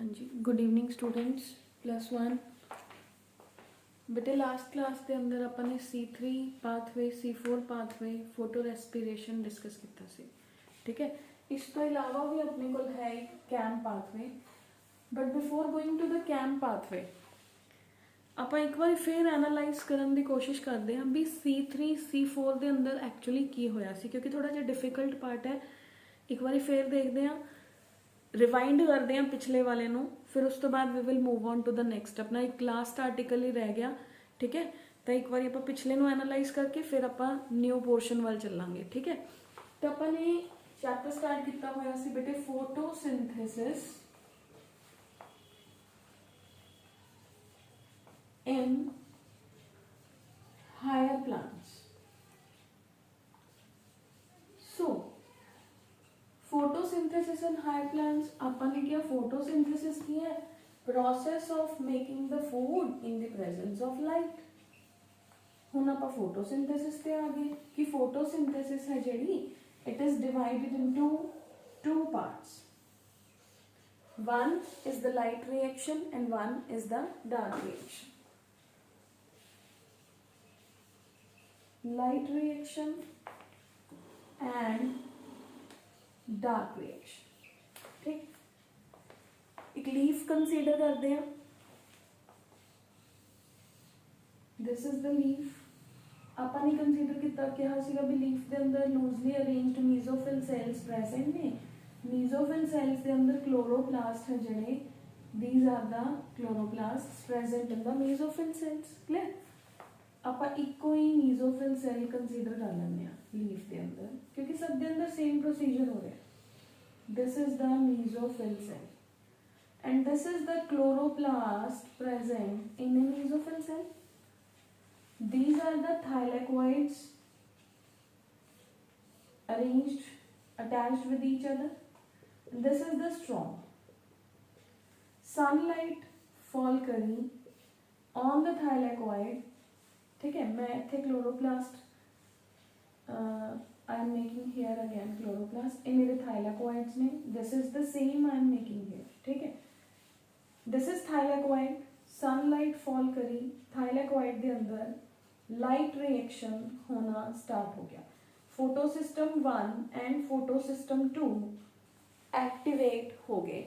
जी good evening students +1 बेटे last class के अंदर अपन ने C3 pathway C4 pathway photo respiration discuss किया सी ठीक है। इस तो इलावा भी अपने को है CAM pathway but before going to the CAM pathway ਆਪਾਂ ਇੱਕ ਵਾਰੀ ਫੇਰ ਐਨਾਲਾਈਜ਼ ਕਰਨ ਦੀ ਕੋਸ਼ਿਸ਼ ਕਰਦੇ ਹਾਂ ਵੀ C3 C4 ਦੇ ਅੰਦਰ ਐਕਚੁਅਲੀ ਕੀ ਹੋਇਆ ਸੀ ਕਿਉਂਕਿ ਥੋੜਾ ਜਿਹਾ ਡਿਫਿਕਲਟ ਪਾਰਟ ਹੈ। ਇੱਕ ਵਾਰੀ ਫੇਰ ਦੇਖਦੇ ਹਾਂ रिवाइंड करते हैं पिछले वाले नू फिर उस तो बाद we will move on to the next अपना एक लास्ट आर्टिकल ही रह गया ठीक है। तो एक बार आप पिछले नू एनालाइज करके फिर आप न्यू पोर्शन वाल चलांगे ठीक है। तो अपने चैप्टर स्टार्ट किया होया सी बेटे photosynthesis in higher plants. So photosynthesis in higher plants अपन ने क्या फोटोसिंथेसिस की है process of making the food in the presence of light. हुण आप फोटोसिंथेसिस पे आ गए कि फोटोसिंथेसिस है जेडी it is divided into two parts. One is the light reaction and one is the dark reaction. Light reaction and dark reaction ठीक। एक लीफ कंसीडर करते हैं दिस इज द लीफ अपन ने कंसीडर किया कहा सीगा भी लीफ के अंदर loosely arranged mesophyll cells present ने। मीजोफिल सेल्स के अंदर क्लोरोप्लास्ट है जड़े these are the chloroplast present in the mesophyll cells. Clear ਆਪਾਂ ਇੱਕੋ ਹੀ मीजोफिल सेल कंसीडर कर लेंगे लीफ के अंदर क्योंकि सब के अंदर सेम प्रोसीजर हो रहा है। This is the mesophyll cell and this is the chloroplast present in a mesophyll cell. These are the thylakoids arranged attached with each other. This is the stroma. Sunlight fall करी on the thylakoid ठीक है। मैं इतने chloroplast I am making here again chloroplast ये मेरे thylakoids ने। This is the same I am making here ठीक है। This is thylakoid sunlight fall करी थाइलाकोइड के अंदर लाइट रिएक्शन होना स्टार्ट हो गया। फोटोसिस्टम 1 एंड फोटोसिस्टम 2 एक्टिवेट हो गए।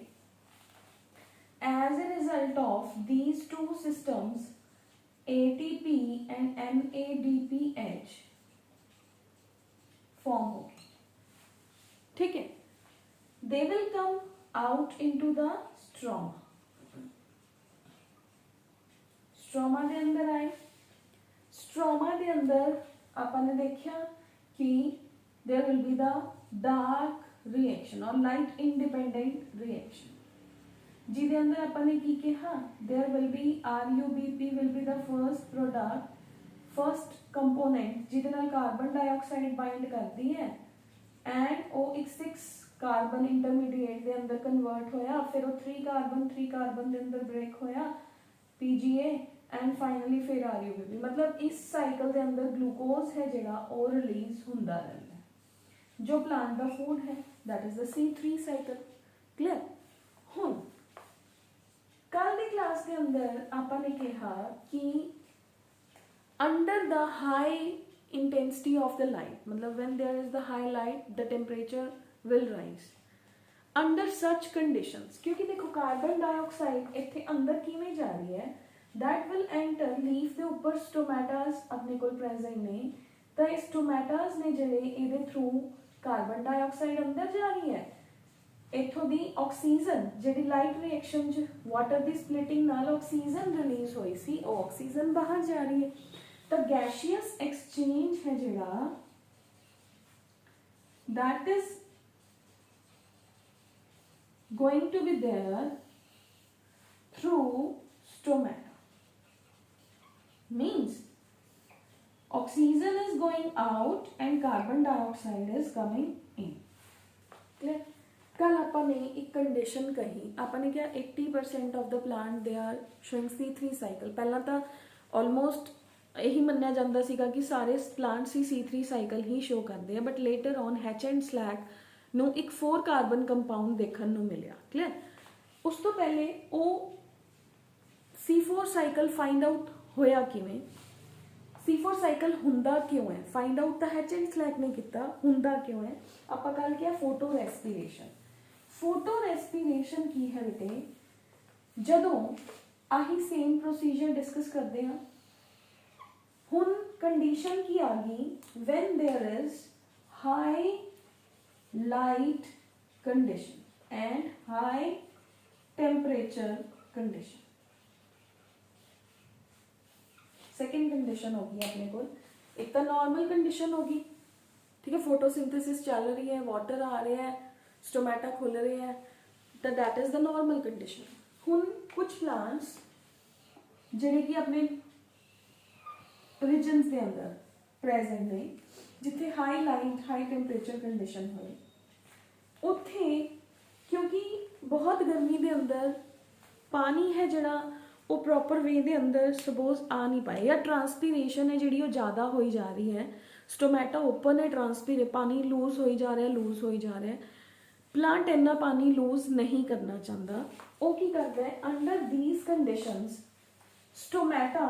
As a result of these two systems ATP and NADPH form हो गए ठीक है। They will come out into the stroma. Stroma के अंदर आए स्ट्रोमा के अंदर आपने देखा कि there will be the dark reaction और लाइट इंडिपेंडेंट रिएक्शन जिहदे अंदर अपने की कहा there will be RuBP will be the first product first component जिहदे नाल कार्बन डाइऑक्साइड बाइंड करती है एंड O6 कार्बन इंटरमीडिएट के अंदर कन्वर्ट होया फिर वो 3 कार्बन के अंदर ब्रेक होया PGA एंड फाइनली फिर RuBP। मतलब इस साइकिल के अंदर ग्लूकोज है जिहड़ा वो रिलीज हुंदा रहंदा है जो प्लांट का फूड है that is the C3 cycle. Clear हुण कल की क्लास के अंदर आपने कहा कि under the high intensity of the light मतलब when there is the high light the temperature will rise under such conditions क्योंकि देखो कार्बन डाइऑक्साइड इत्थे अंदर किवें जा रही है दैट विल एंटर लीफ के ऊपर स्टोमैटास अपने को प्रेजेंट ने। तो ये स्टोमैटास ने जिहड़े इहदे थ्रू कार्बन डाइऑक्साइड अंदर जा रही है इथों दी ऑक्सीजन जिहड़ी लाइट रिएक्शन च वाटर दी स्प्लिटिंग नाल ऑक्सीजन रिलीज हुई सी वो ऑक्सीजन बाहर जा रही है। तो गैसियस एक्सचेंज है जिहड़ा that is going to be there through stomata means oxygen is going out and carbon dioxide is coming in. Clear कल आपने एक कंडीशन कही आपने क्या 80% of the plant they are showing C3 cycle. पहला तो ऑलमोस्ट यही मन्निया जाता सीगा कि सारे प्लांट्स ही C3 साइकिल ही शो करते हैं but later on Hatch and Slack नू एक 4 कार्बन कंपाउंड देखने को मिलिया। क्लियर उस तो पहले वो C4 साइकिल फाइंड आउट होया किवें, C4 साइकिल हुंदा क्यों है, फाइंड आउट तो हैच एंड स्लैक ने किया, हुंदा क्यों है। आपां गल किया फोटो रेस्पिरेशन। फोटो रेस्पिरेशन की है बेटे, जदों आही सेम प्रोसीजर डिस्कस करते हैं। हुन कंडीशन की आ गई when there is high light condition and high temperature condition. Second condition होगी अपने को, एक तो नॉर्मल कंडीशन होगी, ठीक है, फोटोसिंथेसिस चल रही है, वाटर आ रहा है, स्टोमेटा खुल रहे हैं, तो that is the normal condition. हुन कुछ प्लांट्स जिहड़े कि अपने रीजनस के अंदर प्रेजेंट ने जिथे high light high temperature condition होए, उत्थे क्योंकि बहुत गर्मी के अंदर पानी है जड़ा वो प्रॉपर वे दे अंदर सपोज आ नहीं पाए, या ट्रांसपीरेशन है जी ज़्यादा हो जा रही है, स्टोमेटा ओपन है, ट्रांसपीरे पानी लूज हो जा रहा है, लूज हो जा रहा है, प्लांट इन्ना पानी लूज नहीं करना चाहता, वो की करता है under these conditions stomata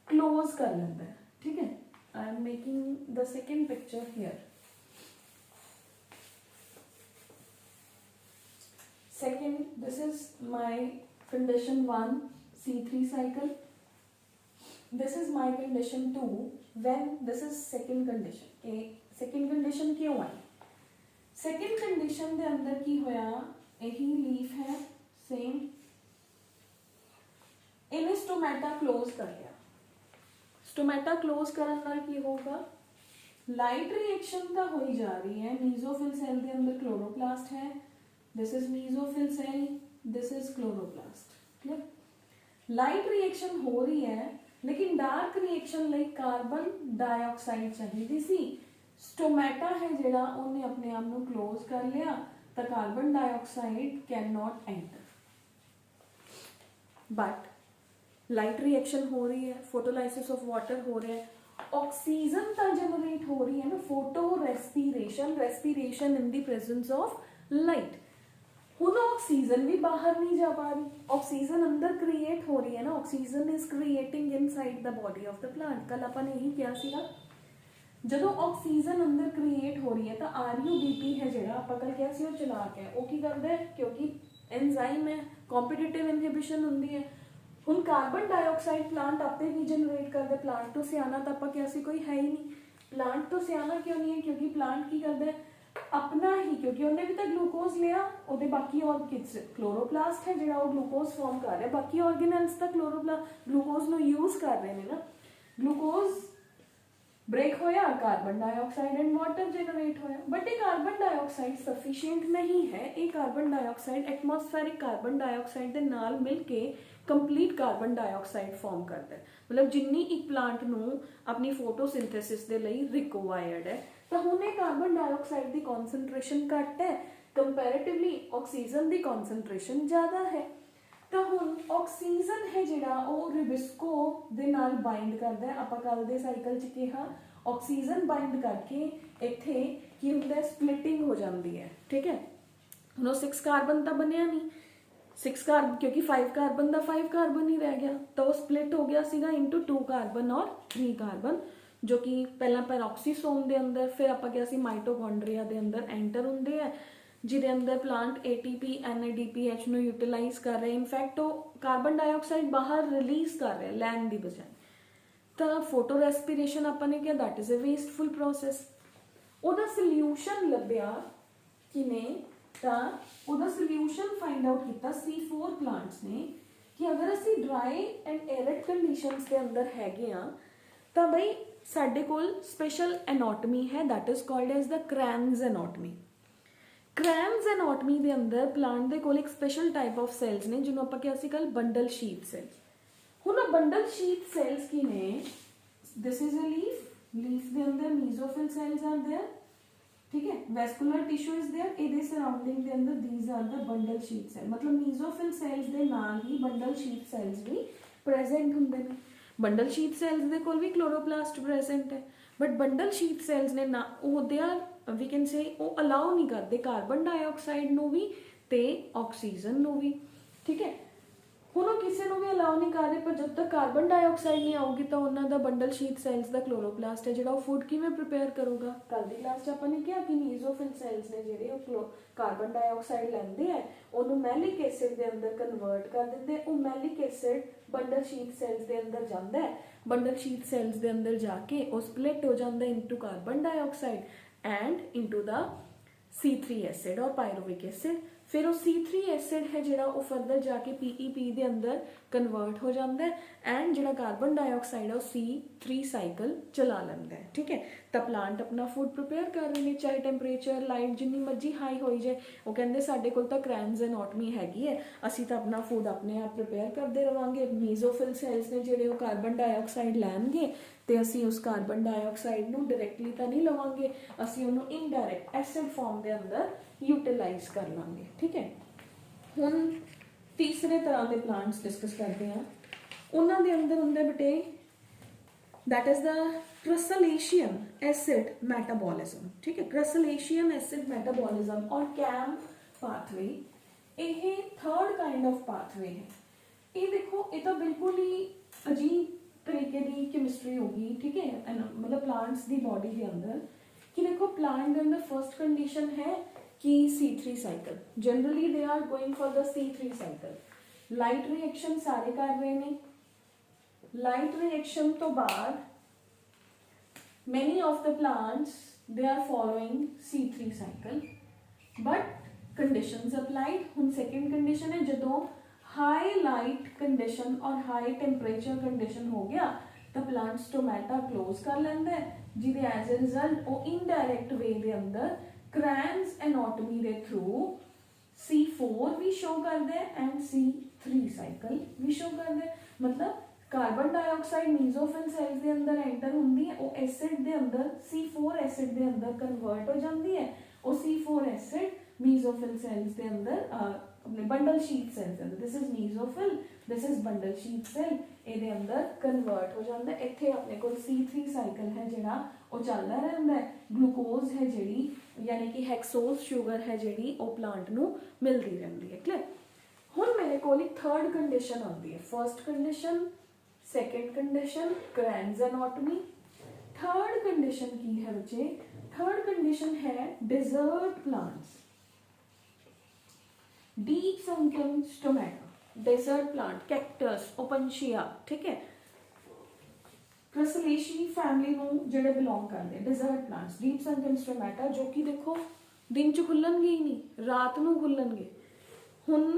close कर लेता है, ठीक है। आई am making the second picture here. Second, this is my condition 1 C3 cycle. This is my condition 2 when this is second condition. Second condition क्यों आई? Second condition दे अंदर की होया, यही लीफ है सेम, इन्हें स्टोमेटा क्लोज कर लिया। स्टोमेटा क्लोज करने नाल की होगा, लाइट रिएक्शन तो हो ही जा रही है, मीजोफिल सेल के अंदर क्लोरोप्लास्ट है, this is mesophyll cell, this is chloroplast, clear। Light reaction हो रही है, लेकिन dark reaction like carbon dioxide चाहिए सी, स्टोमेटा है जेड़ा उन्हें अपने आप को क्लोज कर लिया, तो carbon dioxide can not enter. But light reaction हो रही है, फोटोलाइसिस ऑफ वाटर हो रहा है, ऑक्सीजन तो जनरेट हो रही है ना, photo respiration, respiration in the presence of light. हुन ऑक्सीजन भी बाहर नहीं जा पा रही, ऑक्सीजन अंदर क्रिएट हो रही है ना, oxygen is creating inside the body of the plant. कल अपन यही किया सीगा, जदों ऑक्सीजन अंदर क्रिएट हो रही है तो आरयूबीपी है जेड़ा आपां कल किया सी, वो चलाक है, वो की करदा है क्योंकि एंजाइम है, कॉम्पिटिटिव इनहिबिशन हुंदी है। हुन कार्बन डाइऑक्साइड प्लांट आपे भी जनरेट करदा, प्लांट तो सियाना तो आपां किया सी कोई है ही नहीं। प्लांट तो सियाना क्यों नहीं है, क्योंकि प्लांट की करदा है अपना ही, क्योंकि उन्हें भी तो ग्लूकोज लिया, ਉਹਦੇ बाकी और क्लोरोप्लास्ट है जो ग्लूकोज फॉर्म कर रहा है, बाकी ऑर्गेनेल्स तक ग्लूकोज नो यूज कर रहे हैं ना। ग्लूकोज ब्रेक होया, carbon dioxide and water generate होया, बट ये कार्बन डाइऑक्साइड सफिशिएंट नहीं है। ये carbon dioxide atmospheric carbon dioxide के नाल मिल के कंप्लीट कार्बन डाइऑक्साइड फॉर्म करता है, मतलब जिन्नी एक प्लांट नू अपनी फोटोसिंथेसिस के लिए रिक्वायर्ड है। तो हुण कार्बन डाइऑक्साइड की कॉन्सनट्रेशन घट है, कंपैरेटिवली ऑक्सीजन की कॉन्सनट्रेशन ज़्यादा है। तो हुण ऑक्सीजन है जिहड़ा वो रिबिस्को दे नाल बाइंड करदा है। आपां कल दे साइकिल च कहा ऑक्सीजन बाइंड करके इत्थे की हुंदा, स्प्लिटिंग हो जाती है, ठीक है। हुण 6 कार्बन तो बनया नहीं, 6 कार्बन क्योंकि 5 कार्बन का 5 कार्बन ही रह गया, तो वो स्प्लिट हो गया सीगा इंटू 2 कार्बन और 3 कार्बन, जो कि पहला पैरोक्सीसोम के अंदर, फिर आप क्या माइटोकॉन्ड्रिया के अंदर एंटर होंगे है, जिहदे अंदर प्लांट ATP NADPH नू यूटिलाइज कर रहे हैं। इनफैक्ट वो कार्बन डाइऑक्साइड बाहर रिलीज कर रहे हैं लैन की बजाय। तो फोटो रेस्पिरेशन अपने क्या, that is a wasteful process. ਉਹਦਾ सल्यूशन लभ्या किने, ਉਹਦਾ सल्यूशन फाइंड आउट किया C4 प्लांट्स ने कि अगर असी ड्राई एंड एरिड कंडीशंस के अंदर हैगे हाँ, तो बई साडे कोल स्पेशल एनाटमी है, that is called as the Kranz anatomy. Kranz anatomy के अंदर प्लांट के कोल एक स्पेशल टाइप ऑफ सैल्स ने, जिन्होंने आपां किया सी कल बंडल शीथ सेल्स। हुण बंडल शीथ सेल्स की ने, this is a leaf, leaf के अंदर मीजोफिल सेल्स आर देयर, ठीक है, वैस्कुलर टिश्यू इज देयर, इहदे सराउंडिंग के अंदर these are the bundle sheath cell, मतलब मीजोफिल सेल्स के नाल ही बंडल शीथ सेल्स भी प्रेजेंट हुंदे ने। बंडल शीथ सेल्स दे कोल भी क्लोरोप्लास्ट प्रेजेंट है, बट बंडल शीथ सेल्स ने ना they are we can say वो अलाउ नहीं करते कार्बन डाइऑक्साइड नू भी ते ऑक्सीजन नू भी। ठीक है। ਹੁਣ ਉਹ ਕਿਸੇ ਨੂੰ ਵੀ ਅਲਾਉ ਨਹੀਂ ਕਰ ਰਹੇ, ਪਰ ਜਦ ਤੱਕ ਕਾਰਬਨ ਡਾਈਆਕਸਾਈਡ ਨਹੀਂ ਆਊਗੀ ਤਾਂ ਉਹਨਾਂ ਦਾ ਬੰਡਲ ਸ਼ੀਥ ਸੈਲਸ ਦਾ ਕਲੋਰੋਪਲਾਸਟ ਹੈ ਜਿਹੜਾ ਉਹ ਫੂਡ ਕਿਵੇਂ ਪ੍ਰਿਪੇਅਰ ਕਰੂਗਾ। ਕੱਲ੍ਹ ਦੀ ਕਲਾਸ 'ਚ ਆਪਾਂ ਨੇ ਕਿਹਾ ਕਿ ਮੀਜ਼ੋਫਿਲ ਸੈਲਸ ਨੇ ਜਿਹੜੇ ਉਹ ਕਾਰਬਨ ਡਾਈਆਕਸਾਈਡ ਲੈਂਦੇ ਆ, ਉਹਨੂੰ ਮੈਲਿਕ ਐਸਿਡ ਦੇ ਅੰਦਰ ਕਨਵਰਟ ਕਰ ਦਿੰਦੇ। ਉਹ ਮੈਲਿਕ ਐਸਿਡ ਬੰਡਲ ਸ਼ੀਥ ਸੈਲਸ ਦੇ ਅੰਦਰ ਜਾਂਦਾ ਹੈ, ਬੰਡਲ ਸ਼ੀਥ ਸੈਲਸ ਦੇ ਅੰਦਰ ਜਾ ਕੇ ਉਹ ਸਪਲਿਟ ਹੋ ਜਾਂਦਾ into carbon dioxide and into the C3 acid ਔਰ ਪਾਇਰੂਵਿਕ ਐਸਿਡ। फिर वो C3 एसिड है जिहड़ा वो फर्दर जाके PEP दे अंदर कन्वर्ट हो जाता है एंड जिहड़ा कार्बन डाइऑक्साइड है वो C3 साइकिल चला लैंदा है। ठीक है, तो प्लांट अपना फूड प्रिपेयर कर रहे हैं, चाहे टैंपरेचर लाइट जिन्नी मर्जी हाई हो जाए। वो कहते साडे कोल तां क्रैंज एनाटमी हैगी है, असीं तां अपना फूड अपने आप प्रिपेयर करते रहांगे। मीजोफिल सैल्स ने जिहड़े वो कार्बन डाइऑक्साइड लैणगे ते असीं उस कार्बन डाइऑक्साइड नूं डायरैक्टली तां नहीं लवांगे, असीं उहनूं इनडायरैक्ट एसिड फॉर्म दे अंदर यूटिलाइज कर लांगे। ठीक है, हुण तीसरे तरह के प्लांट्स डिस्कस करते हैं। उन्हां दे अंदर हुंदा बेटे that is the crassulacean acid metabolism. ठीक है, क्रसलेशियन एसिड मेटाबॉलिज्म और कैम पाथवे, ये थर्ड काइंड ऑफ पाथवे है। ये देखो ये तो बिल्कुल ही अजीब तरीके की केमिस्ट्री होगी। ठीक है, मतलब प्लांट्स की बॉडी के अंदर कि देखो प्लांट के अंदर फर्स्ट कंडीशन है कि C3 cycle, generally they are going for the C3 cycle. Light reaction सारे कर रहे हैं, लाइट रिएक्शन तो बाद many of the plants they are following C3 cycle, but conditions applied। हुन सेकंड कंडीशन है जदों हाई लाइट कंडीशन और हाई टेम्परेचर कंडीशन हो गया तो प्लांट स्टोमेटा क्लोज कर लेंदा है, जिहदे एज ए रिजल्ट वो इनडायरैक्ट वे दे अंदर क्रैंज एनाटमी दे थ्रू C4 भी शो करते हैं एंड C3 साइकिल भी शो करते हैं। मतलब कार्बन डाइऑक्साइड मीजोफिल सैल्स के अंदर एंटर होंदी है, वो एसिड दे अंदर C4 एसिड दे अंदर कन्वर्ट हो जाती है। वो C4 एसिड मीजोफिल सैल्स के अंदर अपने बंडल शीथ सेल के अंदर, this is mesophyll, this is bundle sheath cell, ये अंदर कन्वर्ट हो जाता है। इत्थे अपने को C3 साइकिल है जिहड़ा वो चलदा रहिंदा है। ग्लूकोज है जिहड़ी यानी कि हेक्सोज शुगर है जिहड़ी वो प्लांट नूं मिलदी रहिंदी है। क्लियर, हुण मेरे कोल एक थर्ड कंडीशन आती है। First condition, second condition Kranz anatomy, third condition की है बच्चे, थर्ड कंडीशन है desert plants, deep sunken stomata, desert plant, cactus, opuntia. ठीक है, क्रसलेशी फैमिली नूं जिहड़े बिलोंग करते हैं desert plants, deep sunken stomata, जो कि देखो दिन च खुलणगे ही नहीं, रात नूं खुलणगे। हुण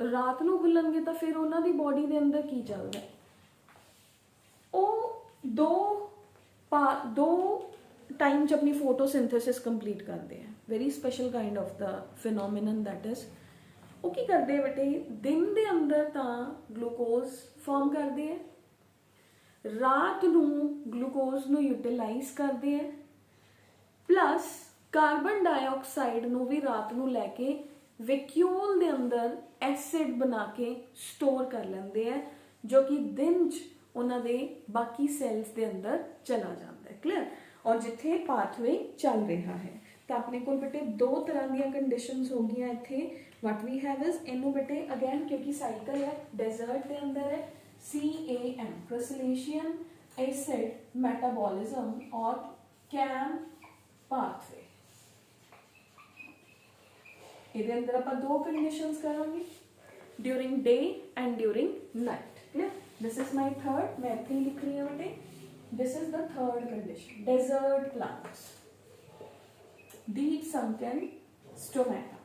रात नूं खुलणगे तो फिर उन्हां दी बॉडी दे अंदर की चलदा है, दो टाइम च अपनी फोटोसिंथेसिस कंप्लीट करते हैं। Very special kind of the phenomenon that is वो की करते हैं बेटे, दिन दे अंदर तां ग्लूकोज फॉर्म करते हैं, रात नूं ग्लूकोज नूं यूटिलाइज करते हैं, प्लस कार्बन डाइऑक्साइड नूं भी रात नूं लैके वैक्यूल दे अंदर एसिड बना के स्टोर कर लेंदे हैं, जो कि दिन च उन्हां दे बाकी सैल्स दे अंदर चला जाता है। क्लियर, और जिथे पाथवे चल रहा है तो अपने को बेटे दो तरह दी कंडीशंस हो गई इत्थे। व्हाट वी हैव इज इनू बेटे अगेन क्योंकि साइकिल है डेजर्ट के अंदर है CAM क्रसलेशियन एसिड मेटाबॉलिज्म और कैम पाथवे। इहदे अंदर आपां दो कंडीशंस करांगे during day and during night. Clear, this is my third, मैं इत्थे ही लिख रही हूं बेटे, this is the third condition, desert plants, deep sunken stomata.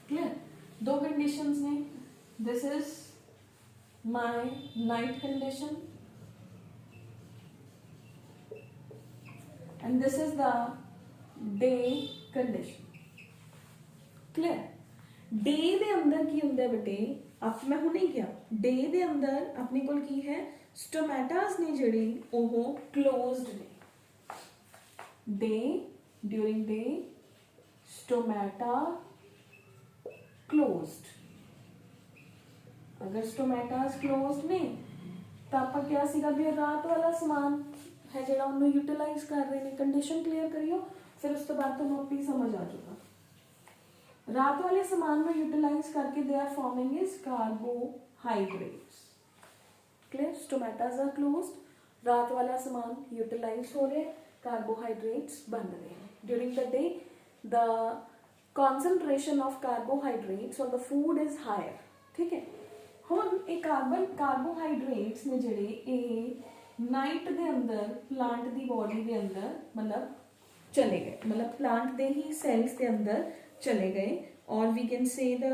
Clear, दो कंडीशंस ने, this is my night condition and this is the day condition. Clear, day दे अंदर की हुंदा बेटे, अब मैं हुणे क्या डे दे अंदर अपने कोल की है स्टोमेटास ने जिहड़े ओह क्लोज्ड ने। Day during day stomata closed. अगर स्टोमेटास क्लोज्ड ने तो आप क्या सीगा भी रात वाला समान है जिहड़ा उन्होंने यूटिलाइज कर रहे हैं। कंडीशन क्लीयर करियो, फिर उस तो बाद तो आपी समझ आ जाएगा। रात वाले समान में यूटिलाइज करके they are forming is carbohydrates. Clear, stomatas are closed, रात वाला समान यूटिलाइज हो रहा है, कार्बोहाइड्रेट्स बन रहे हैं। During the day the concentration of carbohydrates or the food is higher। ठीक है, ਹੁਣ ਇਹ ਕਾਰਬੋਹਾਈਡਰੇਟਸ ਨੇ ਜਿਹੜੇ ਇਹ ਨਾਈਟ ਦੇ ਅੰਦਰ ਪਲਾਂਟ ਦੀ ਬੋਡੀ ਦੇ ਅੰਦਰ ਮਤਲਬ ਚਲੇ ਗਏ, ਮਤਲਬ ਪਲਾਂਟ ਦੇ ਹੀ ਸੈਲਸ ਦੇ ਅੰਦਰ ਚਲੇ ਗਏ। ਔਰ ਵੀ ਕੈਨ ਸੇ ਦ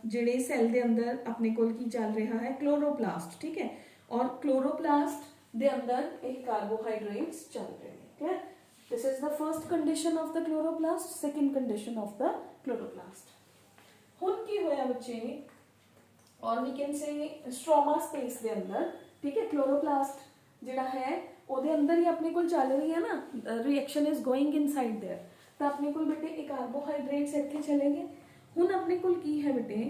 ਜਿਹੜੇ ਸੈਲ ਦੇ ਅੰਦਰ ਆਪਣੇ ਕੋਲ ਕੀ ਚੱਲ ਰਿਹਾ ਹੈ, ਕਲੋਰੋਪਲਾਸਟ। ਠੀਕ ਹੈ, ਔਰ ਕਲੋਰੋਪਲਾਸਟ ਦੇ ਅੰਦਰ ਇਹ ਕਾਰਬੋਹਾਈਡਰੇਟਸ ਚੱਲ ਰਹੇ ਨੇ। ਠੀਕ ਹੈ, this is the first condition of the chloroplast, second condition of the chloroplast। ਹੁਣ ਕੀ ਹੋਇਆ ਬੱਚੇ, और we can say stroma space ਦੇ ਅੰਦਰ, ठीक है, क्लोरोप्लास्ट ਜਿਹੜਾ ਹੈ ਉਹਦੇ ਅੰਦਰ ਹੀ ਆਪਣੇ ਕੋਲ ਚੱਲ ਰਹੀ ਹੈ ਨਾ, reaction is going inside there. ਤਾਂ ਆਪਣੇ ਕੋਲ ਬੇਟੇ ਇਹ ਕਾਰਬੋਹਾਈਡਰੇਟਸ ਇੱਥੇ ਚਲੇ ਗਏ। ਹੁਣ ਆਪਣੇ ਕੋਲ ਕੀ ਹੈ ਬੇਟੇ,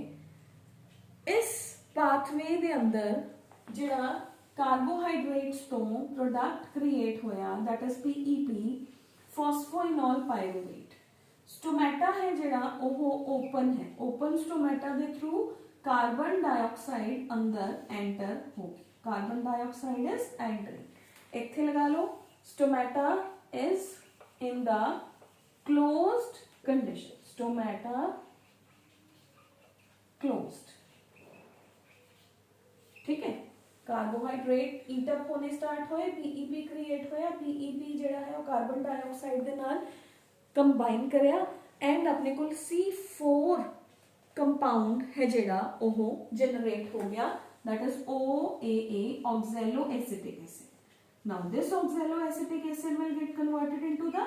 ਇਸ ਪਾਥਵੇ ਦੇ ਅੰਦਰ ਜਿਹੜਾ ਕਾਰਬੋਹਾਈਡਰੇਟਸ ਤੋਂ ਪ੍ਰੋਡਕਟ ਕ੍ਰੀਏਟ ਹੋਇਆ, that is PEP, phosphoenolpyruvate. Stomata ਹੈ ਜਿਹੜਾ ਉਹ ਓਪਨ ਹੈ, ਓਪਨ ਸਟੋਮੈਟਾ ਦੇ ਥਰੂ कार्बन डाइऑक्साइड अंदर एंटर होगी, कार्बन डाइऑक्साइड इज एंटरिंग। इत्थे लगा लो, stomata is in the closed condition, stomata closed. ठीक है, कार्बोहाइड्रेट ईट अप होने स्टार्ट होए, पीईपी क्रिएट होया, पीईपी जिहड़ा है वो कार्बन डाइऑक्साइड दे नाल कंबाइन करया एंड अपने कोल C4 कंपाउंड है जिहड़ा ओहो जनरेट हो गया, that is OAA, oxaloacetic acid। now this oxaloacetic acid will get converted into the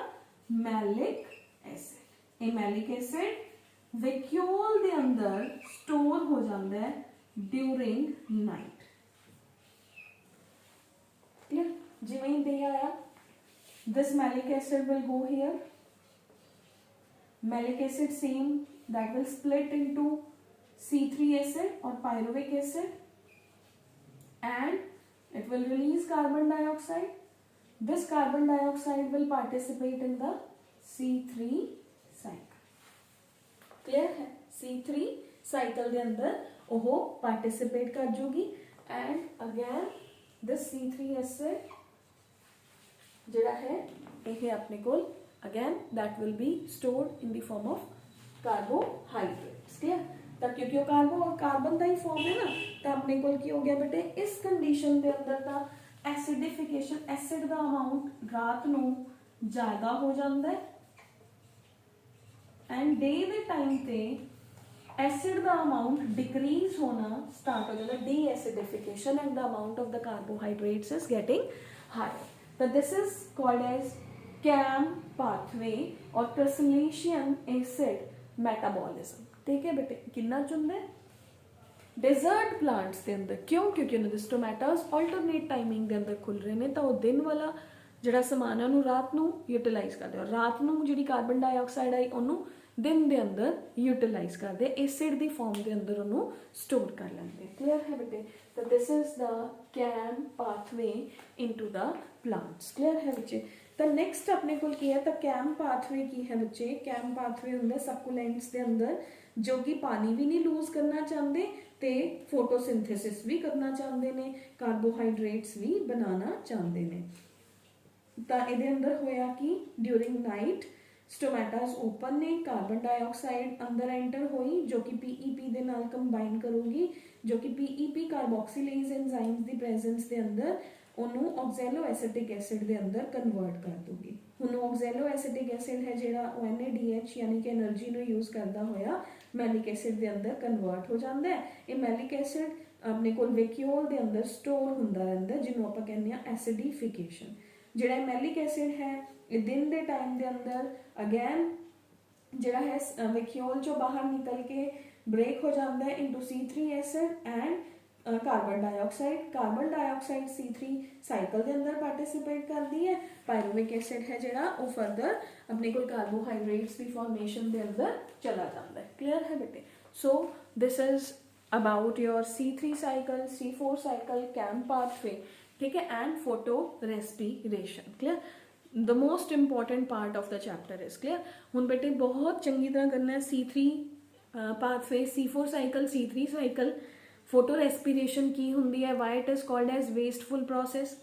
malic acid। ये malic acid वैक्यूल दे अंदर स्टोर हो जाता है ड्यूरिंग नाइट। क्लियर, जिवें ही डे आया, this malic acid will go here, malic acid same that will split into C3 acid or pyruvic acid and it will release carbon dioxide। this carbon dioxide will participate in the C3 cycle। clear है, C3 cycle ਦੇ ਅੰਦਰ ਉਹ participate ਕਰ ਜੂਗੀ and again this C3 acid ਜਿਹੜਾ ਹੈ ਇਹ ਆਪਣੇ ਕੋਲ again that will be stored in the form of carbohydrates. Clear, तो क्योंकि वो कार्बो और कार्बन का ही फॉर्म है ना, तो अपने को की हो गया बेटे, इस कंडीशन के अंदर का एसिडिफिकेशन, एसिड का अमाउंट रात नू ज़्यादा हो जाता है एंड डे के टाइम पे एसिड का अमाउंट डिक्रीज होना स्टार्ट हो जाता है, deacidification and the amount of the carbohydrates is getting higher. तो this is called as CAM pathway और क्रसलेशियन एसिड मेटाबॉलिज्म। ठीक है बेटे, कितना चुनना है डेजर्ट प्लांट्स के अंदर, क्यों, क्योंकि उन्होंने स्टोमेटास ऑल्टरनेट टाइमिंग के अंदर खुल रहे हैं, तो दिन वाला जिहड़ा समान है उन्होंने रात नू यूटिलाइज करते हैं, रात नू जिहड़ी कार्बन डाइऑक्साइड आई उन्होंने दिन के अंदर यूटिलाइज करते, एसिड की फॉर्म के अंदर उन्होंने स्टोर कर लेंगे। क्लियर है बेटे, तो this is the CAM pathway into the plants. Clear है बच्चे, तो नैक्सट अपने को की है, तो कैम पाथवे की है बच्चे, कैम पाथवे होंगे सक्कुलेंट्स के अंदर जो कि पानी भी नहीं लूज करना चाहते तो फोटोसिंथेसिस भी करना चाहते हैं, कार्बोहाइड्रेट्स भी बनाना चाहते हैं। तो ये अंदर होया कि ड्यूरिंग नाइट स्टोमेटास ओपन ने, कार्बन डाइऑक्साइड अंदर एंटर हुई जो कि पीईपी दे नाल कंबाइन करूगी, जो कि पीईपी कार्बोक्सिलेज एंजाइम्स की प्रेजेंस के अंदर ਉਹਨੂੰ ऑक्सैलोएसिटिक एसिड ਦੇ ਅੰਦਰ ਕਨਵਰਟ ਕਰ ਦੂਗੀ। ਹੁਣ ऑक्सैलोएसिटिक एसिड है ਜਿਹੜਾ ਉਹ NADH यानी कि એનર્ਜੀ ਨੂੰ ਯੂਜ਼ ਕਰਦਾ ਹੋਇਆ ਮੈਲਿਕ ਐਸਿਡ ਦੇ ਅੰਦਰ ਕਨਵਰਟ ਹੋ ਜਾਂਦਾ ਹੈ। ਇਹ ਮੈਲਿਕ ਐਸਿਡ ਆਪਣੇ ਕੋਲ ਵੈਕਿਊਲ ਦੇ ਅੰਦਰ ਸਟੋਰ ਹੁੰਦਾ ਰਹਿੰਦਾ, ਜਿਹਨੂੰ ਆਪਾਂ ਕਹਿੰਦੇ ਆ ਐਸਿਡਿਫਿਕੇਸ਼ਨ। ਜਿਹੜਾ ਮੈਲਿਕ ਐਸਿਡ ਹੈ ਇਹ ਦਿਨ ਦੇ ਟਾਈਮ ਦੇ ਅੰਦਰ ਅਗੇਨ ਜਿਹੜਾ ਹੈ ਵੈਕਿਊਲ ਚੋਂ ਬਾਹਰ ਨਿਕਲ ਕੇ ब्रेक हो जाता है into C3 acid and carbon dioxide C3 cycle के अंदर पार्टिसिपेट करती है। पायरुविक एसिड है जिहड़ा वो फर्दर अपने को कार्बोहाइड्रेट्स की फॉर्मेशन के अंदर चला जाता है। क्लियर है बेटे, so this is about your C3 cycle, C4 cycle, CAM pathway, ठीक है, and photo respiration. Clear, the most important part of the chapter is clear. हुण बेटे बहुत चंगी तरह करना है C3 pathway, C4 cycle, C3 cycle, photo respiration की हुंदी है, why it is called as wasteful process,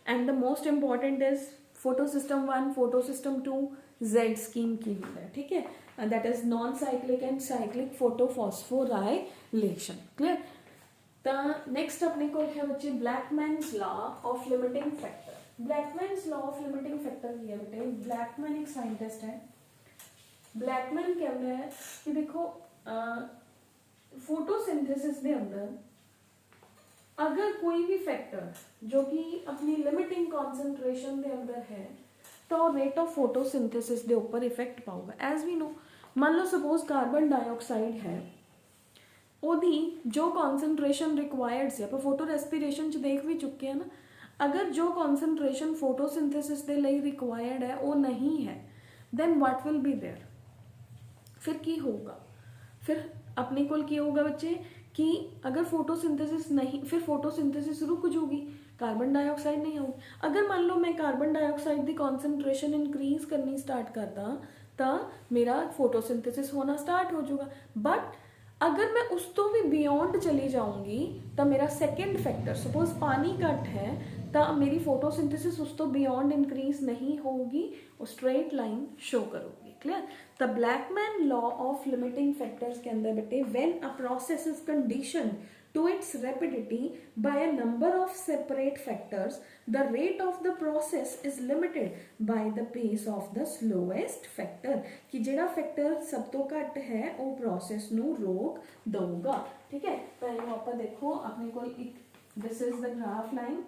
and the most important is photo system 1, photo system 2, Z scheme की होता है, ठीक है, that is non cyclic and cyclic photophosphorylation, clear. तो next अपने को है बच्चे Blackman's law of limiting factor. Blackman's law of limiting factor ये है बेटे, ब्लैकमैन एक साइंटिस्ट है। ब्लैकमैन कहता है कि देखो फोटोसिंथेसिस के अंदर अगर कोई भी फैक्टर जो कि अपनी लिमिटिंग कॉन्सेंट्रेशन के अंदर है तो रेट ऑफ फोटोसिंथेसिस के ऊपर इफेक्ट पाऊगा। एज वी नो, मान लो सपोज कार्बन डाइऑक्साइड है, ओदी जो कॉन्सेंट्रेशन रिक्वायर्ड से आप फोटो रेस्पिरेशन च देख भी चुके हैं ना, अगर जो कॉन्सेंट्रेशन फोटोसिंथेसिस के लिए रिक्वायर्ड है वो नहीं है, then what will be there, फिर की होगा, फिर अपने कोल की होगा बच्चे कि अगर फोटोसिंथेसिस नहीं, फिर फोटोसिंथेसिस रुक जाऊगी, कार्बन डाइऑक्साइड नहीं होगी। अगर मान लो मैं कार्बन डाइऑक्साइड की कॉन्सेंट्रेशन इंक्रीज करनी स्टार्ट करता तो मेरा फोटोसिंथेसिस होना स्टार्ट हो जाएगा, बट अगर मैं उस तो भी बियॉन्ड चली जाऊंगी तो मेरा सेकेंड फैक्टर, सपोज पानी घट है तो मेरी फोटोसिंथेसिस उस तो बियॉन्ड इंक्रीज नहीं होगी, वो स्ट्रेट लाइन शो करोगी, clear. The Blackman law of limiting factors के अंदर बेटे, when a process is conditioned to its rapidity by a number of separate factors, the rate of the process is limited by the pace of the slowest factor, कि जेड़ा factor सब तो घट है वो प्रोसेस नू रोक दूंगा, ठीक है। पहले आप देखो अपने को एक, this is the graph line,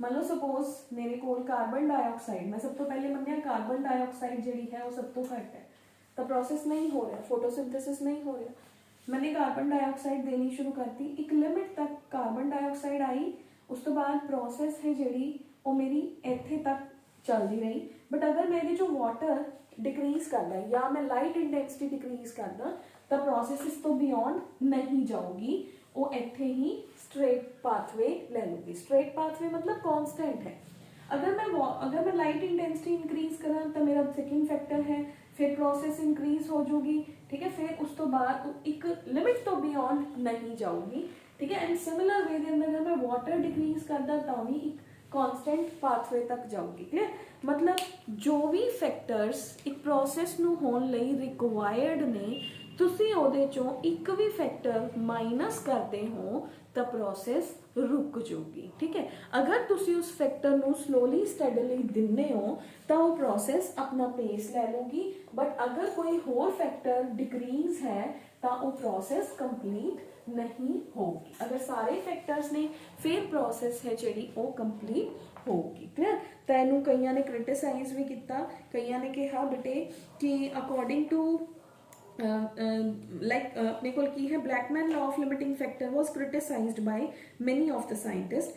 मान लो सपोज मेरे को कार्बन डाइऑक्साइड, मैं सब तो पहले मन्निया कार्बन डाइऑक्साइड जेड़ी है वो सब तो घट है, तो प्रोसेस नहीं हो रहा, फोटोसिंथेसिस नहीं हो रहा, मैंने कार्बन डाइऑक्साइड देनी शुरू करती, एक लिमिट तक कार्बन डाइऑक्साइड आई, उस तो बाद प्रोसेस है जी वो मेरी इत्थे तक चलती रही, बट अगर मैं जो वाटर डिक्रीज करदा या मैं लाइट इंटेंसिटी डिक्रीज करदा तो प्रोसेस इस तो बियॉन्ड नहीं जाऊगी, वो इत्थे ही स्ट्रेट पाथवे ले लूगी। स्ट्रेट पाथवे मतलब कॉन्स्टेंट है। अगर मैं लाइट इंटेंसिटी इंक्रीज करा तो मेरा सेकेंड फैक्टर है, फिर प्रोसेस इंक्रीज हो जाऊगी, ठीक है, फिर उस तो बाद एक लिमिट तो बियॉन्ड नहीं जाऊगी, ठीक है। एंड सिमिलर वे के अंदर अगर मैं वाटर डिक्रीज करदा तो भी एक कांस्टेंट पाथवे तक जाऊगी, क्लियर। मतलब जो भी फैक्टर्स एक प्रोसेस नू होण लई रिक्वायर्ड ने, तुसी ओदे चों एक भी फैक्टर माइनस करते हो तो प्रोसेस रुक जाऊगी, ठीक है। अगर तुसी उस फैक्टर नू स्लोली स्टेडली दिन्ने हो तो वो प्रोसेस अपना पेस ले लूगी, बट अगर कोई होर फैक्टर डिक्रीज है तो वो प्रोसेस कंप्लीट नहीं होगी। अगर सारे फैक्टर्स ने फिर प्रोसेस है जी वो कंप्लीट होगी, क्लियर। तो इनू कईयां ने क्रिटिसाइज भी किया, कईयां ने कहा बेटे कि अकॉर्डिंग टू अपने को की है Blackman law of limiting factor was criticised by many of the scientist.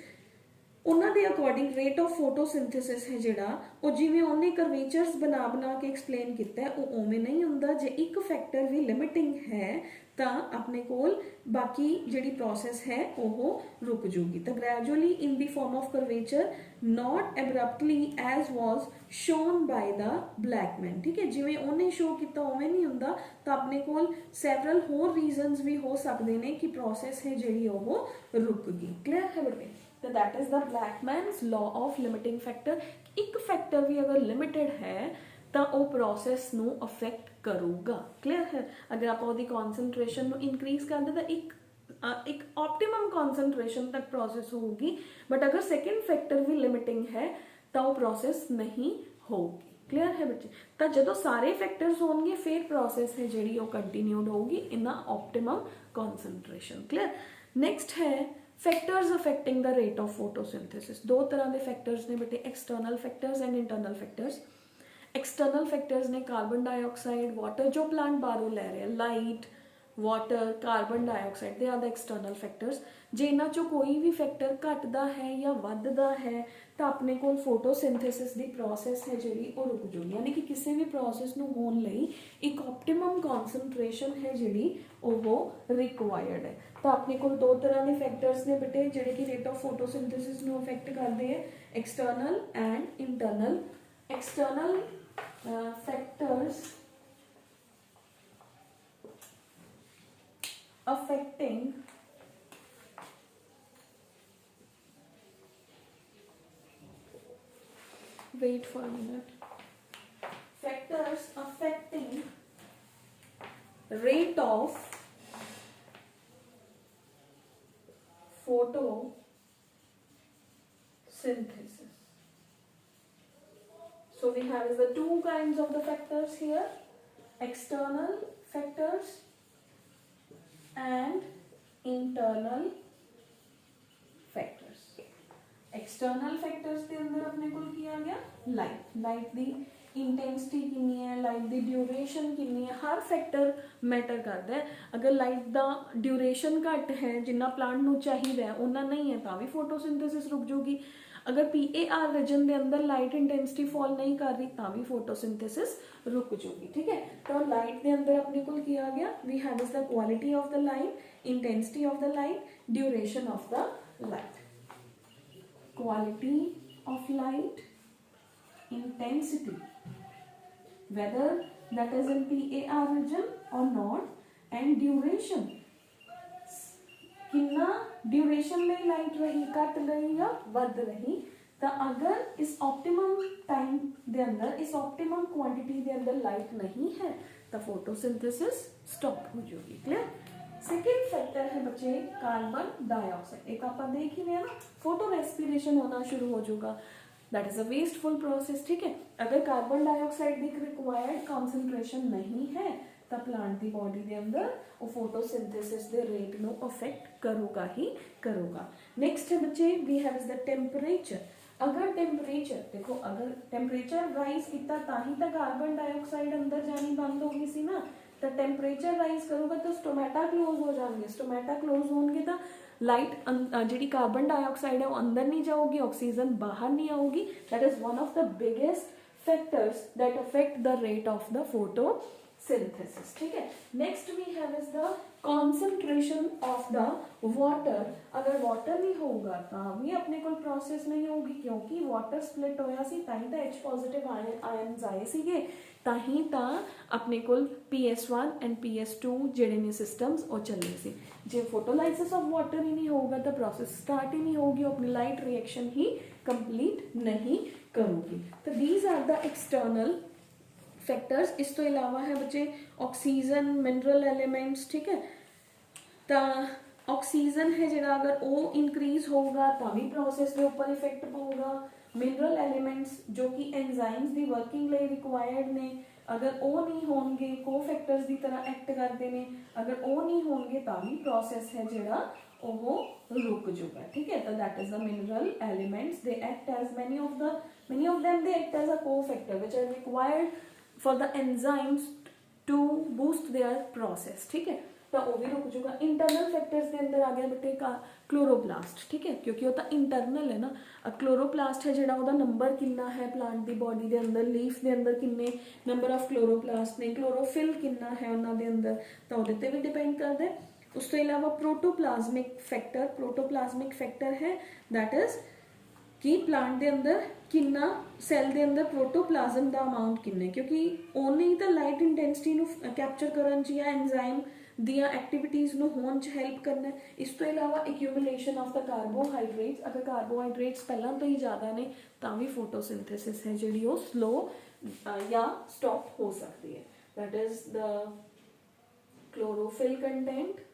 उन्होंने दे अकॉर्डिंग रेट ऑफ फोटोसिंथेसिस है जिहड़ा वो जिवें उन्हें कर्वेचर्स बना बना के एक्सप्लेन किया है, वो उवें नहीं हुंदा। जे एक फैक्टर भी लिमिटिंग है तो अपने कोल बाकी जिहड़ी प्रोसेस है वो रुक जूगी। तो gradually in the form of curvature, not abruptly as was shown by the Blackman, ठीक है। जिवें उन्हें शो किया उवें नहीं हुंदा, तो अपने कोल सैवरल होर रीजनस भी हो सकते हैं कि प्रोसेस है जिहड़ी वो रुक गई, क्लियर है बेटे। तो that is the Blackman's law of limiting factor. एक फैक्टर भी अगर लिमिटेड है तो वो प्रोसेस नू अफेक्ट करूगा, क्लियर है। अगर आप उसकी कॉन्सेंट्रेशन नू इंक्रीज कर दे तो एक ऑप्टिमम कॉन्सेंट्रेशन तक प्रोसेस होगी, बट अगर सेकेंड फैक्टर भी लिमिटिंग है तो वो प्रोसेस नहीं होगी, क्लियर है बच्चे। तो जो सारे फैक्टर्स होंगे फिर प्रोसेस है जी वो कंटिन्यूड होगी in optimum concentration, clear. Next है factors affecting the rate of photosynthesis. दो तरह के फैक्टर्स ने बेटे, external factors and internal factors. External factors ने कार्बन डाइऑक्साइड, वाटर जो प्लांट बाहरों ले रहे हैं, light, water, carbon dioxide, they are the external factors. जे इन्हां चों कोई भी फैक्टर घटदा है या वधदा है तो अपने कोल फोटोसिंथेसिस की प्रोसेस है जी वो रुक जाऊगी, यानी कि किसी भी प्रोसेस नूं होण लई एक ऑप्टिमम कॉन्सनट्रेशन है जी वो रिक्वायर्ड है। तो अपने को दो तरह के फैक्टर्स ने बेटे जिहड़े कि रेट ऑफ फोटोसिंथेसिस नूं अफेक्ट करते हैं, external and internal external factors affecting wait for a minute, factors affecting rate of photosynthesis. So we have is the two kinds of the factors here, external factors and internal factors. External factors ਦੇ ਅੰਦਰ ਆਪਣੇ ਕੋਲ ਕੀ ਆ ਗਿਆ, light ਦੀ intensity ਕਿੰਨੀ ਹੈ, light ਦੀ duration ਕਿੰਨੀ ਹੈ, ਹਰ ਫੈਕਟਰ ਮੈਟਰ ਕਰਦਾ ਹੈ। ਅਗਰ ਲਾਈਟ ਦਾ ਡਿਊਰੇਸ਼ਨ ਘੱਟ ਹੈ, ਜਿੰਨਾ ਪਲਾਂਟ ਨੂੰ ਚਾਹੀਦਾ ਹੈ ਉਹਨਾਂ ਨਹੀਂ ਹੈ, ਤਾਂ ਵੀ ਫੋਟੋਸਿੰਥੇਸਿਸ ਰੁਕ ਜੂਗੀ। ਅਗਰ PAR ਰੀਜਨ ਦੇ ਅੰਦਰ ਲਾਈਟ ਇੰਟੈਂਸਿਟੀ ਫॉल ਨਹੀਂ ਕਰ ਰਹੀ ਤਾਂ ਵੀ ਫੋਟੋਸਿੰਥੇਸਿਸ ਰੁਕ ਜੂਗੀ। ਠੀਕ ਹੈ, ਤਾਂ ਲਾਈਟ ਦੇ ਅੰਦਰ ਆਪਣੇ ਕੋਲ ਕੀ ਆ ਗਿਆ, we have is the quality of the light, intensity of the light, duration of the light. Quality of light, intensity, whether that is in PAR region or not, and duration, कितना duration में light रही, cut रही या बढ़ रही, तो अगर इस optimum time दे अंदर, इस optimum quantity दे अंदर light नहीं है तो photosynthesis stop हो जाएगी। clear? सेकेंड फैक्टर है बच्चे कार्बन डाइऑक्साइड। एक आप देख ही लिया ना, फोटो रेस्पिरेशन होना शुरू हो जाएगा, that is a wasteful process. ठीक है, अगर कार्बन डाइऑक्साइड की रिक्वायर्ड कॉन्सेंट्रेशन नहीं है तो प्लांट की बॉडी के अंदर वो फोटोसिंथेसिस के रेट को अफेक्ट करूगा ही करूगा। नेक्स्ट है बच्चे we have is the temperature. अगर टेम्परेचर देखो, अगर टेम्परेचर राइज किया ताही तो कार्बन डाइऑक्साइड अंदर जानी बंद हो गई सी ना, तो टेम्परेचर राइज करूगा तो स्टोमेटा क्लोज हो जाएंगे, स्टोमेटा क्लोज होंगे तो लाइट जी कार्बन डाइऑक्साइड है वो अंदर नहीं जाऊगी, ऑक्सीजन बाहर नहीं आऊगी। That is one of the biggest factors that affect the rate of the photosynthesis. ठीक है, next we have is the concentration of the water. अगर वाटर नहीं होगा तो भी अपने को प्रोसेस नहीं होगी, क्योंकि वाटर स्प्लिट होया सी ताही तो H पॉजिटिव आयन्स आए सीगे, ताही ता अपने कोल PS1 एंड PS2 ਜਿਹੜੇ ਨੇ सिस्टम्स ਉਹ ਚੱਲੇ ਸੀ। ਜੇ फोटोलाइसिस ऑफ वाटर ही नहीं होगा तो प्रोसेस स्टार्ट ही नहीं होगी, अपनी लाइट रिएक्शन ही कंप्लीट नहीं करूँगी। तो these are the external factors. इस तो इलावा है बच्चे ऑक्सीजन, मिनरल एलिमेंट्स। ठीक है, तो ऑक्सीजन है जिहड़ा अगर वो इंक्रीज होगा तो भी प्रोसेस के ऊपर इफेक्ट पऊगा। मिनरल एलिमेंट्स जो कि एंजाइम्स की वर्किंग लिए रिक्वायर्ड ने, अगर वो नहीं होंगे को फैक्टर्स की तरह एक्ट करते हैं, अगर वो नहीं होंगे तो भी प्रोसेस है जिहड़ा वो रुक जाएगा। ठीक है, तो that is the mineral elements, they act as many of them they act as a co-factor which are required for the enzymes to boost their process। ठीक है, तो वो भी रुक जाएगा। इंटरनल फैक्टर्स के अंदर आ गया बेटे का क्लोरोप्लास्ट। ठीक है, क्योंकि वो तो इंटरनल है ना। अब क्लोरोप्लास्ट है जिहड़ा ओहदा नंबर कितना है प्लांट की बॉडी के अंदर, लीफ के अंदर किन्ने नंबर ऑफ क्लोरोप्लास्ट ने, क्लोरोफिल कितना है उन्हां दे अंदर, तो उहदे ते भी डिपेंड करदा है। उस तो इलावा प्रोटोप्लाज्मिक फैक्टर है दैट इज कि प्लांट के अंदर कितना सैल के अंदर प्रोटोप्लाज्म का अमाउंट किन्ना, क्योंकि ओने ही तो लाइट इंटेंसिटी कैप्चर करन च या एंजाइम दियां एक्टिविटीज़ नूं होण च हेल्प करना। इस तो इलावा एक्यूमुलेशन ऑफ द कार्बोहाइड्रेट्स। अगर कार्बोहाइड्रेट्स पहलां तो ही ज़्यादा ने तो भी फोटोसिंथेसिस है जिहड़ी वो स्लो या स्टॉप हो सकती है। That is the chlorophyll content,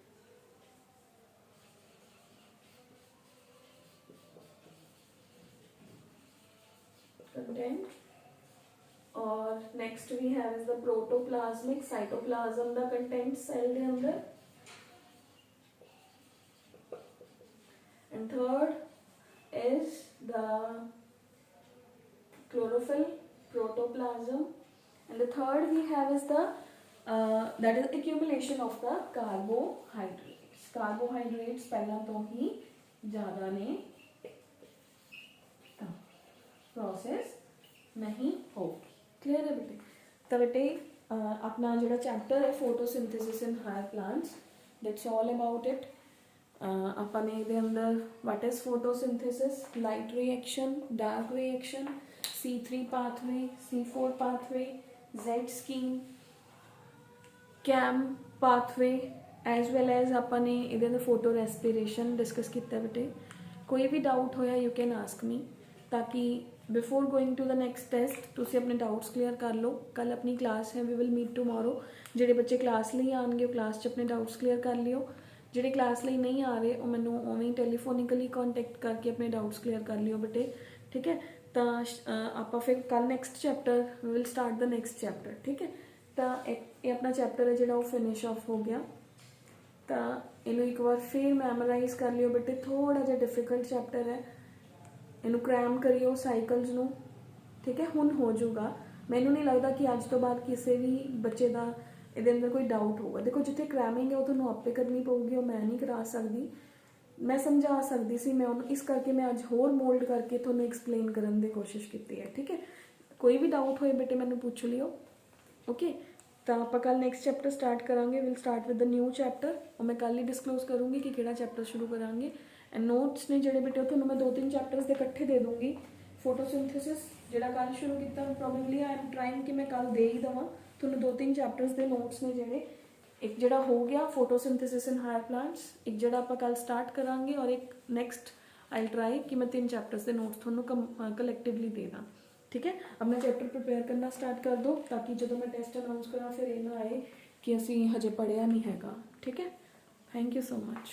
और next we have is the protoplasmic cytoplasm the content cell के अंदर, and third is the chlorophyll, protoplasm, and the third we have is the that is accumulation of the carbohydrates। carbohydrates पहला तो ही ज़्यादा ने process नहीं होगी। Clear है बेटे? तो बेटे अपना जो चैप्टर है photosynthesis in higher plants, that's all about it. अपने ये अंदर what is photosynthesis, light reaction, dark reaction, C3 pathway, C4 pathway, Z scheme, CAM pathway, as well as ਆਪਾਂ ਨੇ ਇਹਦੇ ਅੰਦਰ ਫੋਟੋ ਰੈਸਪੀਰੇਸ਼ਨ ਡਿਸਕਸ ਕੀਤਾ ਬੇਟੇ। ਕੋਈ ਵੀ ਡਾਊਟ ਹੋਇਆ ਯੂ ਕੈਨ ਆਸਕ ਮੀ, ताकि before going to the next test तुसीं अपने डाउट्स क्लीयर कर लो। कल अपनी क्लास है, वी विल मीट टुमारो। ਜਿਹੜੇ ਬੱਚੇ ਕਲਾਸ ਲਈ ਆਉਣਗੇ ਉਹ ਕਲਾਸ 'ਚ ਆਪਣੇ ਡਾਊਟਸ ਕਲੀਅਰ ਕਰ ਲਿਓ, ਜਿਹੜੇ ਕਲਾਸ ਲਈ ਨਹੀਂ ਆ ਰਹੇ ਉਹ ਮੈਨੂੰ ਉਵੇਂ ਟੈਲੀਫੋਨਿਕਲੀ ਕੰਟੈਕਟ ਕਰਕੇ ਆਪਣੇ ਡਾਊਟਸ ਕਲੀਅਰ ਕਰ ਲਿਓ ਬੇਟੇ, ਠੀਕ ਹੈ। ਤਾਂ ਆਪਾਂ ਫਿਰ ਕੱਲ next chapter we will start the next chapter, ਠੀਕ ਹੈ। ਤਾਂ ਇਹ ਆਪਣਾ ਚੈਪਟਰ ਹੈ ਜਿਹੜਾ ਉਹ ਫਿਨਿਸ਼ ਆਫ ਹੋ ਗਿਆ। ਤਾਂ ਇਹਨੂੰ ਇੱਕ ਵਾਰ ਫਿਰ ਮੈਮੋਰਾਈਜ਼ ਕਰ ਲਿਓ ਬੇਟੇ, ਥੋੜਾ ਜਿਹਾ ਡਿਫਿਕਲਟ ਚੈਪਟਰ ਹੈ, ਇਹਨੂੰ ਕ੍ਰੈਮ ਕਰਿਓ ਸਾਈਕਲਸ ਨੂੰ, ਠੀਕ ਹੈ। ਹੁਣ ਹੋ ਜਾਊਗਾ, ਮੈਨੂੰ ਨਹੀਂ ਲੱਗਦਾ ਕਿ ਅੱਜ ਤੋਂ ਬਾਅਦ ਕਿਸੇ ਵੀ ਬੱਚੇ ਦਾ ਇਹਦੇ ਅੰਦਰ ਕੋਈ ਡਾਊਟ ਹੋਊਗਾ। ਦੇਖੋ ਜਿੱਥੇ ਕ੍ਰੈਮਿੰਗ ਹੈ ਉਹ ਤੁਹਾਨੂੰ ਆਪੇ ਕਰਨੀ ਪਊਗੀ, ਉਹ ਮੈਂ ਨਹੀਂ ਕਰਾ ਸਕਦੀ, ਮੈਂ ਸਮਝਾ ਸਕਦੀ ਸੀ, ਮੈਂ ਉਹਨੂੰ ਇਸ ਕਰਕੇ ਮੈਂ ਅੱਜ ਹੋਰ ਮੋਲਡ ਕਰਕੇ ਤੁਹਾਨੂੰ ਐਕਸਪਲੇਨ ਕਰਨ ਦੀ ਕੋਸ਼ਿਸ਼ ਕੀਤੀ ਹੈ, ਠੀਕ ਹੈ। ਕੋਈ ਵੀ ਡਾਊਟ ਹੋਏ ਬੇਟੇ ਮੈਨੂੰ ਪੁੱਛ ਲਿਓ, ਓਕੇ। ਤਾਂ ਆਪਾਂ ਕੱਲ ਨੈਕਸਟ ਚੈਪਟਰ ਸਟਾਰਟ ਕਰਾਂਗੇ, will start with the new chapter. ਉਹ ਮੈਂ ਕੱਲ ਹੀ ਡਿਸਕਲੋਜ਼ ਕਰੂੰਗੀ ਕਿ ਕਿਹੜਾ ਚੈਪਟਰ ਸ਼ੁਰੂ ਕਰਾਂਗੇ। ਐਂਡ ਨੋਟਸ ਨੇ ਜਿਹੜੇ ਬੇਟੇ ਉਹ ਤੁਹਾਨੂੰ ਮੈਂ 2-3 ਚੈਪਟਰਸ ਦੇ ਇਕੱਠੇ ਦੇ ਦੂੰਗੀ। ਫੋਟੋਸਿੰਥੇਸਿਸ ਜਿਹੜਾ ਕੱਲ ਸ਼ੁਰੂ ਕੀਤਾ, ਪ੍ਰੋਬੇਬਲੀ ਆਈ ਐਮ ਟਰਾਈਂਗ ਕਿ ਮੈਂ ਕੱਲ ਦੇ ਹੀ ਦੇਵਾਂ ਤੁਹਾਨੂੰ 2-3 ਚੈਪਟਰਸ ਦੇ ਨੋਟਸ ਨੇ ਜਿਹੜੇ, ਇੱਕ ਜਿਹੜਾ ਹੋ ਗਿਆ ਫੋਟੋਸਿੰਥੇਸਿਸ ਇਨ ਹਾਇਰ ਪਲਾਂਟਸ, ਇੱਕ ਜਿਹੜਾ ਆਪਾਂ ਕੱਲ ਸਟਾਰਟ ਕਰਾਂਗੇ, ਔਰ ਇੱਕ ਨੈਕਸਟ ਆਈ ਟਰਾਈ ਕਿ ਮੈਂ 3 ਚੈਪਟਰਸ ਦੇ ਨੋਟਸ ਤੁਹਾਨੂੰ ਕਲੈਕਟਿਵਲੀ ਦੇ ਦਾਂ, ਠੀਕ ਹੈ। ਆਪਣਾ ਚੈਪਟਰ ਪ੍ਰਿਪੇਅਰ ਕਰਨਾ ਸਟਾਰਟ ਕਰ ਦਿਓ ਤਾਂ ਕਿ ਜਦੋਂ ਮੈਂ ਟੈਸਟ ਅਨਾਉਂਸ ਕਰਾਂ ਫਿਰ ਇਹ ਨਾ ਆਏ ਕਿ ਅਸੀਂ ਹਜੇ ਪੜ੍ਹਿਆ ਨਹੀਂ ਹੈਗਾ, ਠੀਕ ਹੈ। Thank you so much.